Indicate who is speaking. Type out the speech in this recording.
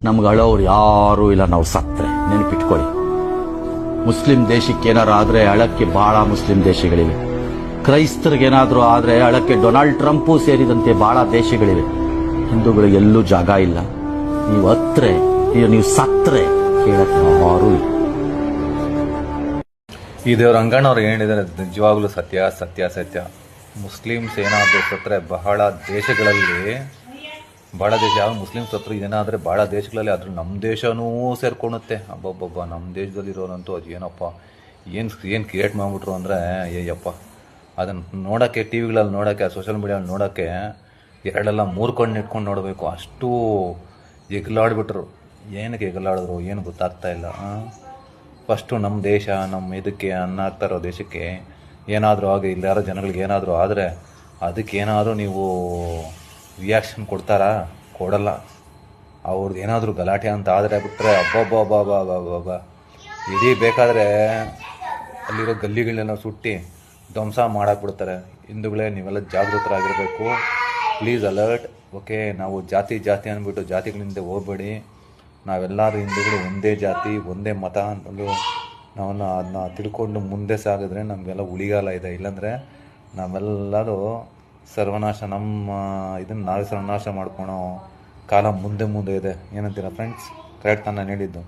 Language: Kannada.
Speaker 1: ನಮ್ಗೆ ಅಳೋರು ಯಾರೂ ಇಲ್ಲ, ನಾವು ಸತ್ರೆ. ನೆನಪಿಟ್ಕೊಳ್ಳಿ, ಮುಸ್ಲಿಂ ದೇಶಕ್ಕೆ ಏನಾರು ಆದ್ರೆ ಅಳಕ್ಕೆ ಬಹಳ ಮುಸ್ಲಿಂ ದೇಶಗಳಿವೆ. ಕ್ರೈಸ್ತರಿಗೇನಾದ್ರೂ ಆದ್ರೆ ಅಳಕ್ಕೆ ಡೊನಾಲ್ಡ್ ಟ್ರಂಪು ಸೇರಿದಂತೆ ಬಹಳ ದೇಶಗಳಿವೆ. ಹಿಂದೂಗಳಿಗೆ ಎಲ್ಲೂ ಜಾಗ ಇಲ್ಲ. ನೀವು ಹತ್ರೆ, ನೀವು ಸತ್ರೆ ಕೇಳಕ್ಕೆ ಯಾರೂ ಇಲ್ಲ.
Speaker 2: ಈ ದೇವ್ರ ರಂಗಣ್ಣವ್ರು ಹೇಳಿದರೆ ನಿಜವಾಗ್ಲೂ ಸತ್ಯ ಸತ್ಯ ಸತ್ಯ. ಮುಸ್ಲಿಮ್ಸ್ ಏನಾದರೂ ಸತ್ತರೆ ಬಹಳ ದೇಶಗಳಲ್ಲಿ, ಭಾಳ ದೇಶ, ಯಾವ ಮುಸ್ಲಿಮ್ಸ್ ಹತ್ರ ಏನಾದರೆ ಭಾಳ ದೇಶಗಳಲ್ಲಿ, ಅದ್ರ ನಮ್ಮ ದೇಶನೂ ಸೇರ್ಕೊಳುತ್ತೆ. ಅಬ್ಬಬ್ಬಬ್ಬ, ನಮ್ಮ ದೇಶದಲ್ಲಿರೋರಂತೂ ಅದು ಏನಪ್ಪ ಏನು ಕ್ರಿಯೇಟ್ ಮಾಡಿಬಿಟ್ರು ಅಂದರೆ ಅಯ್ಯಪ್ಪ. ಅದನ್ನು ನೋಡೋಕ್ಕೆ, ಟಿ ವಿಗಳಲ್ಲಿ ನೋಡೋಕ್ಕೆ, ಸೋಷಿಯಲ್ ಮೀಡಿಯಲ್ಲಿ ನೋಡೋಕ್ಕೆ ಎರಡೆಲ್ಲ ಮೂರು ಕಣ್ಣು ಇಟ್ಕೊಂಡು ನೋಡಬೇಕು, ಅಷ್ಟು ಎಗಲಾಡ್ಬಿಟ್ರು. ಏನಕ್ಕೆ ಎಗಲಾಡಿದ್ರು ಏನು ಗೊತ್ತಾಗ್ತಾ ಇಲ್ಲ. ಫಸ್ಟು ನಮ್ಮ ದೇಶ, ನಮ್ಮ ಇದಕ್ಕೆ ಅನ್ನ ಆಗ್ತಾ ಇರೋ ದೇಶಕ್ಕೆ ಏನಾದರೂ ಆಗಿ ಇಲ್ಲಾರೋ ಜನಗಳಿಗೆ ಏನಾದರೂ ಆದರೆ ಅದಕ್ಕೇನಾದರೂ ನೀವು ರಿಯಾಕ್ಷನ್ ಕೊಡ್ತಾರಾ? ಕೊಡಲ್ಲ. ಅವ್ರದ್ದು ಏನಾದರೂ ಗಲಾಟೆ ಅಂತ ಆದರೆ ಬಿಟ್ಟರೆ ಅಬ್ಬಬ್ಬಬ್ಬಬ್ಬಬ್ಬ ಇಡೀ ಬೇಕಾದರೆ ಅಲ್ಲಿರೋ ಗಲ್ಲಿಗಳನ್ನೆಲ್ಲ ಸುಟ್ಟು ಧ್ವಂಸ ಮಾಡಾಕ್ಬಿಡ್ತಾರೆ. ಹಿಂದೂಗಳೇ, ನೀವೆಲ್ಲ ಜಾಗೃತರಾಗಿರಬೇಕು. Please alert. ಓಕೆ, ನಾವು ಜಾತಿ ಅಂದ್ಬಿಟ್ಟು ಜಾತಿಗಳಿಂದ ಹೋಗಬೇಡಿ. ನಾವೆಲ್ಲರೂ ಹಿಂದೂಗಳು ಒಂದೇ ಜಾತಿ, ಒಂದೇ ಮತ ಅಂತಂದು ನಾವನ್ನು ಅದನ್ನ ತಿಳ್ಕೊಂಡು ಮುಂದೆ ಸಾಗಿದ್ರೆ ನಮಗೆಲ್ಲ ಉಳಿಗಾಲ ಇದೆ. ಇಲ್ಲಾಂದರೆ ನಾವೆಲ್ಲರೂ ಸರ್ವನಾಶ, ನಮ್ಮ ಇದನ್ನು ನಾವೇ ಸರ್ವನಾಶ ಮಾಡ್ಕೊಳೋ ಕಾಲ ಮುಂದೆ ಇದೆ. ಏನಂತೀರ ಫ್ರೆಂಡ್ಸ್? ಕರೆಕ್ಟ್ ನಾನು ಹೇಳಿದ್ದು?